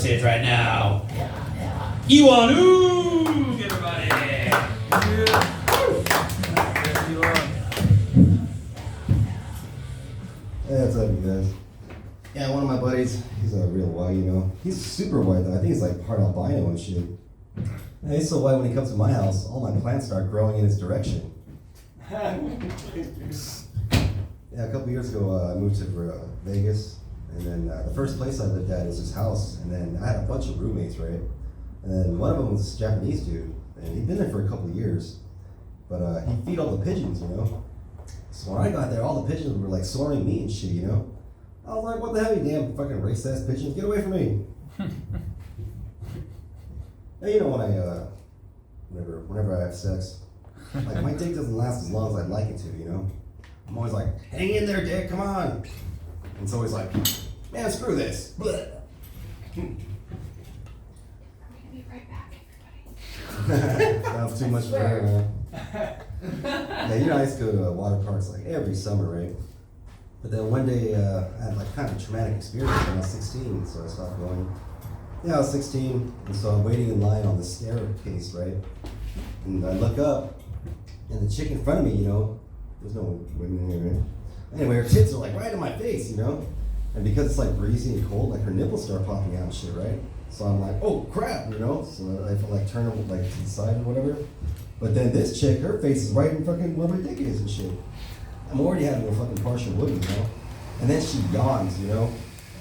stage right now. Iwanu! Everybody! Hey, what's up, you guys? Yeah, one of my buddies, he's a real white, you know. He's super white, though. I think he's like part albino and shit. Yeah, he's so white when he comes to my house, all my plants start growing in his direction. Yeah, a couple years ago, I moved to Vegas, and then the first place I lived at was his house, and then I had a bunch of roommates, right? And then one of them was this Japanese dude, and he'd been there for a couple of years, but he'd feed all the pigeons, you know? So when I got there, all the pigeons were like swarming me and shit, you know? I was like, what the hell, you damn fucking racist ass pigeons, get away from me. And you know when whenever I have sex, like my dick doesn't last as long as I'd like it to, you know? I'm always like, hang in there, dick, come on. And it's always like, man, screw this. Blech. Be right back, everybody. That was too much for her, man. Yeah, you know, I used to go to water parks like every summer, right? But then one day, I had like kind of a traumatic experience when I was 16, so I stopped going. Yeah, I was 16, and so I'm waiting in line on the staircase, right? And I look up, and the chick in front of me, you know, there's no women in here, right? Anyway, her tits are like right in my face, you know? And because it's like breezy and cold, like her nipples start popping out and shit, right? So I'm like, oh crap, you know? So I feel like turn her like to the side or whatever. But then this chick, her face is right in fucking where my dick is and shit. I'm already having a fucking partial woody, you know? And then she yawns, you know?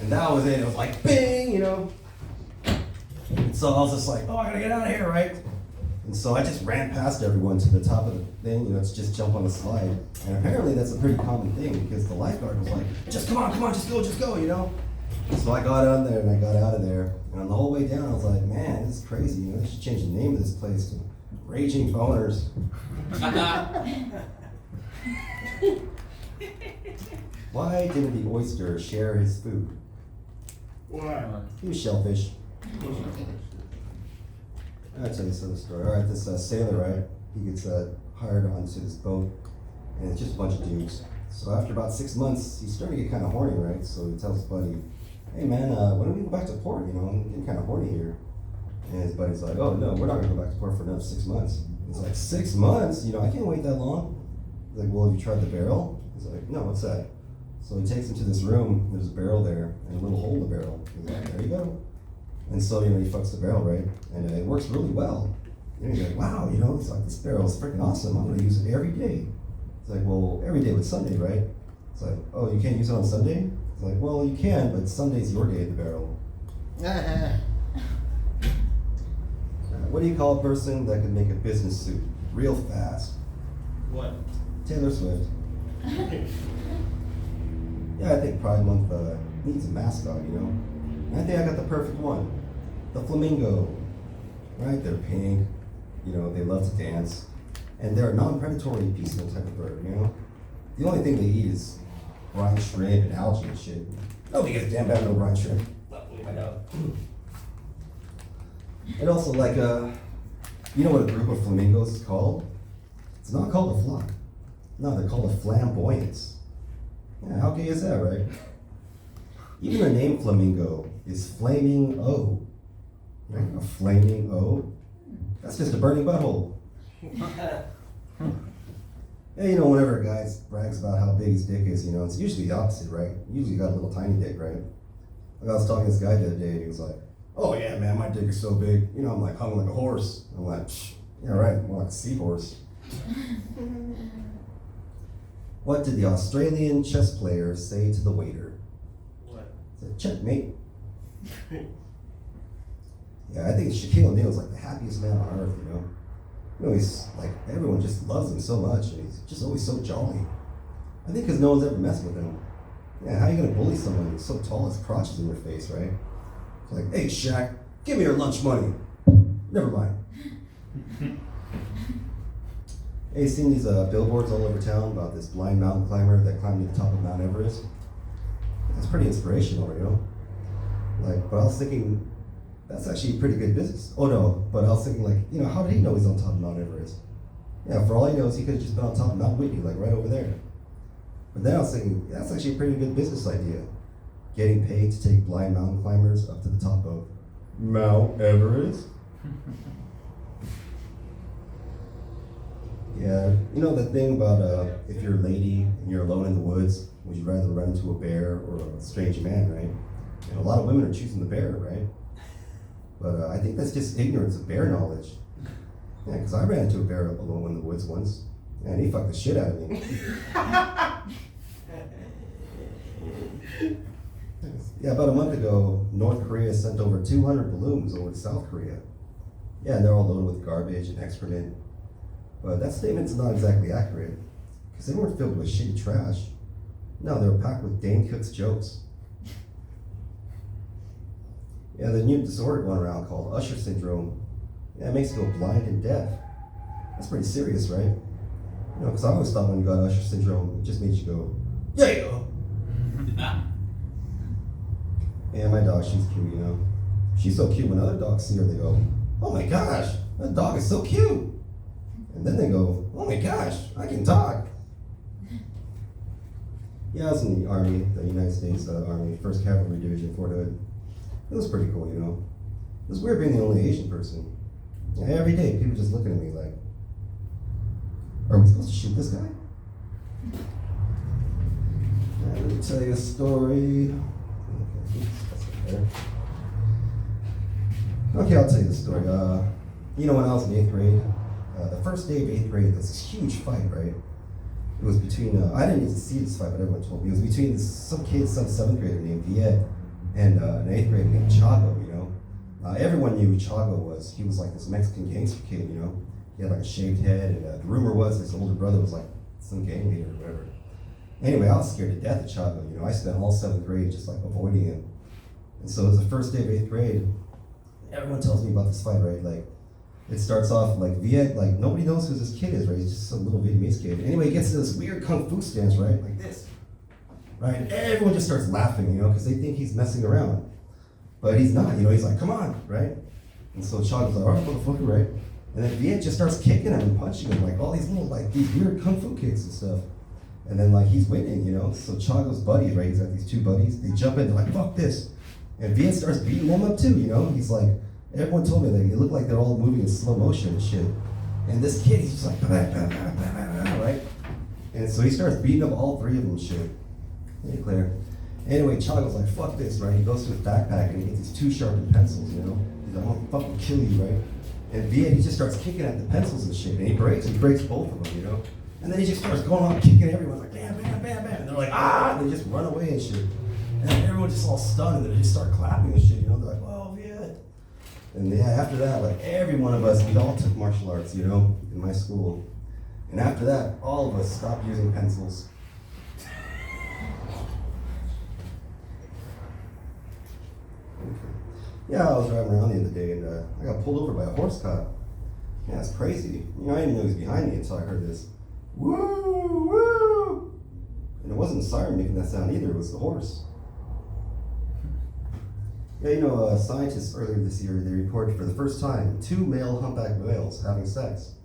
And that was it. It was like, bing, you know? And so I was just like, oh, I gotta get out of here, right? And so I just ran past everyone to the top of the thing, you know, to just jump on the slide. And apparently that's a pretty common thing because the lifeguard was like, just come on, just go, you know? So I got on there and I got out of there. And on the whole way down, I was like, man, this is crazy. You know, they should change the name of this place to Raging Boners. Why didn't the oyster share his food? Why? He was shellfish. I'll tell you some story. All right, this sailor, right? He gets hired onto this boat, and it's just a bunch of dudes. So after about 6 months, he's starting to get kind of horny, right? So he tells his buddy, hey man, when do we go back to port? You know, I'm getting kind of horny here. And his buddy's like, oh no, we're not gonna go back to port for another 6 months. He's like, 6 months? You know, I can't wait that long. He's like, well, have you tried the barrel? He's like, no, what's that? So he takes him to this room, there's a barrel there, and a little hole in the barrel. He's like, there you go. And so, you know, he fucks the barrel, right? And it works really well. And he's like, wow, you know, it's like, this barrel is freaking awesome. I'm gonna use it every day. It's like, well, every day was Sunday, right? It's like, oh, you can't use it on Sunday? It's like, well, you can, but Sunday's your day at the barrel. What do you call a person that can make a business suit real fast? What? Taylor Swift. Yeah, I think Pride Month needs a mascot, you know? And I think I got the perfect one. The flamingo. Right? They're pink, you know, they love to dance. And they're a non-predatory, peaceful type of bird, you know? The only thing they eat is brine shrimp and algae and shit. Nobody gets a damn bad no brine shrimp. I know. And also, like, you know what a group of flamingos is called? It's not called a flock. No, they're called a flamboyance. Yeah, how gay is that, right? Even the name flamingo is flaming O. Right? A flaming O? That's just a burning butthole. Yeah, you know, whenever a guy brags about how big his dick is, you know, it's usually the opposite, right? Usually you got a little tiny dick, right? Like I was talking to this guy the other day, and he was like, oh yeah, man, my dick is so big. You know, I'm like hung like a horse. I'm like, yeah, right, more like a seahorse. What did the Australian chess player say to the waiter? What? He said, checkmate. Yeah, I think Shaquille O'Neal is like the happiest man on earth, you know? You know, he's like, everyone just loves him so much, and he's just always so jolly. I think because no one's ever messed with him. Yeah, how are you gonna bully someone who's so tall his crotch is in your face, right? It's like, hey Shaq, give me your lunch money. Never mind. Hey, you seen these billboards all over town about this blind mountain climber that climbed to the top of Mount Everest? That's pretty inspirational, you know? Like, but I was thinking, that's actually a pretty good business. Oh no, but I was thinking like, you know, how did he know he's on top of Mount Everest? Yeah, for all he knows, he could have just been on top of Mount Whitney, like right over there. But then I was thinking, that's actually a pretty good business idea. Getting paid to take blind mountain climbers up to the top of Mount Everest. Yeah, you know the thing about if you're a lady and you're alone in the woods, would you rather run into a bear or a strange man, right? And a lot of women are choosing the bear, right? But I think that's just ignorance of bear knowledge. Yeah, because I ran into a bear alone in the woods once, and he fucked the shit out of me. Yeah, about a month ago, North Korea sent over 200 balloons over to South Korea. Yeah, and they're all loaded with garbage and excrement. But that statement's not exactly accurate, because they weren't filled with shitty trash. No, they were packed with Dane Cook's jokes. Yeah, the new disorder going around called Usher syndrome. Yeah, it makes you go blind and deaf. That's pretty serious, right? You know, because I always thought when you got Usher syndrome, it just made you go, yeah. Yeah, my dog, she's cute, you know. She's so cute when other dogs see her, they go, oh my gosh, that dog is so cute. And then they go, oh my gosh, I can talk. Yeah, I was in the Army, the United States Army, 1st Cavalry Division, Fort Hood. It was pretty cool, you know. It was weird being the only Asian person. Yeah, every day, people just looking at me like, are we supposed to shoot this guy? Let me tell you a story. Okay, I'll tell you the story. You know, when I was in 8th grade, the first day of 8th grade, there's this huge fight, right? It was between, I didn't even see this fight, but everyone told me. It was between some kid, some 7th grader named Viet, and an 8th grader named Chago, you know? Everyone knew who Chago was. He was like this Mexican gangster kid, you know? He had like a shaved head, and the rumor was his older brother was like some gang leader or whatever. Anyway, I was scared to death of Chago, you know? I spent all 7th grade just like avoiding him. And so it was the first day of 8th grade. Everyone tells me about this fight, right? Like, it starts off like Viet, like nobody knows who this kid is, right? He's just some little Vietnamese kid. Anyway, he gets to this weird kung fu stance, right? Like this, right? And everyone just starts laughing, you know, because they think he's messing around. But he's not, you know, he's like, come on, right? And so Chago's like, all right, motherfucker, right? And then Viet just starts kicking him and punching him, like all these little, like these weird kung fu kicks and stuff. And then like he's winning, you know? So Chago's buddies, right? He's got these two buddies, they jump in, they're like, fuck this. And Viet starts beating them up too, you know? He's like, everyone told me that it looked like they're all moving in slow motion and shit. And this kid, he's just like, bah, bah, bah, bah, bah, right? And so he starts beating up all three of them and shit. Hey, Claire. Anyway, Chago's like, fuck this, right? He goes to his backpack and he gets these 2 sharpened pencils, you know? He's like, I'm gonna fucking kill you, right? And Viet, he just starts kicking at the pencils and shit. And he breaks both of them, you know? And then he just starts going on kicking everyone, like, bam, bam, bam, bam. And they're like, ah! And they just run away and shit. And everyone just all stunned and they just start clapping and shit, you know? They're like, oh, Viet. And yeah, after that, like every one of us, we all took martial arts, you know, in my school. And after that, all of us stopped using pencils. Yeah, I was driving around the other day and I got pulled over by a horse cop. Yeah, it's crazy. You know, I didn't know he was behind me until I heard this, woo, woo. And it wasn't the siren making that sound either, it was the horse. Yeah, you know, scientists earlier this year, they reported for the first time 2 male humpback whales having sex.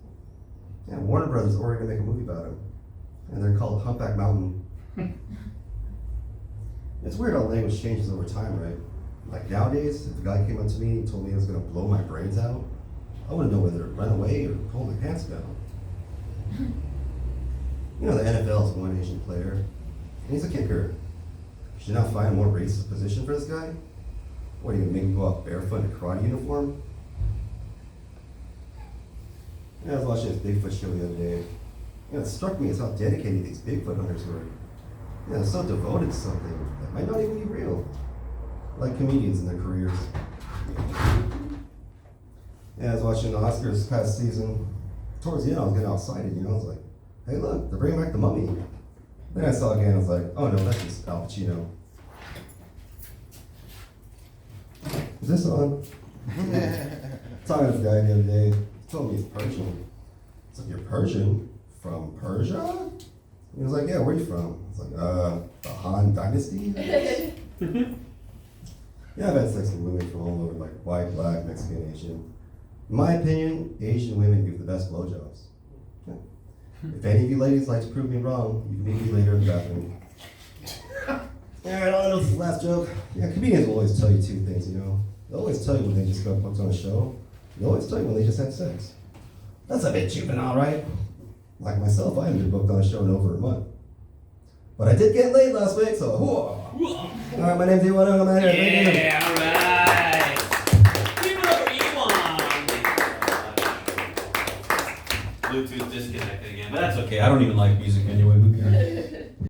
Yeah, Warner Brothers are already gonna make a movie about them. And they're called Humpback Mountain. It's weird how language changes over time, right? Like nowadays, if a guy came up to me and told me he was gonna blow my brains out, I wouldn't know whether to run away or pull my pants down. You know, the NFL is one Asian player, and he's a kicker. Should you not find a more racist position for this guy? What, are you gonna make him go out barefoot in a karate uniform? Yeah, I was watching this Bigfoot show the other day. You know, it struck me as how dedicated these Bigfoot hunters were. Yeah, they're so devoted to something that might not even be real. Like comedians in their careers. Yeah, I was watching the Oscars this past season. Towards the end, I was getting all excited, you know? I was like, hey, look, they're bringing back the Mummy. Then I saw it again, I was like, oh no, that's just Al Pacino. Is this on? Talking to this guy the other day, he told me he's Persian. It's like, you're Persian? From Persia? He was like, yeah, where are you from? It's like, the Han Dynasty? Yeah, I've had sex with women from all over, like white, black, Mexican, Asian. In my opinion, Asian women give the best blowjobs. Yeah. If any of you ladies like to prove me wrong, you can meet me later in the bathroom. Alright, all I know is the last joke. Yeah, comedians will always tell you 2 things, you know. They always tell you when they just got booked on a show. They always tell you when they just had sex. That's a bit juvenile, right? Like myself, I haven't been booked on a show in over a month. But I did get laid last week, so whoa. Alright, my name's Ewan, I'm out here. Thank you. Yeah, alright. Give it up for Ewan. Bluetooth disconnected again, but that's okay. I don't even like music anyway. Who cares?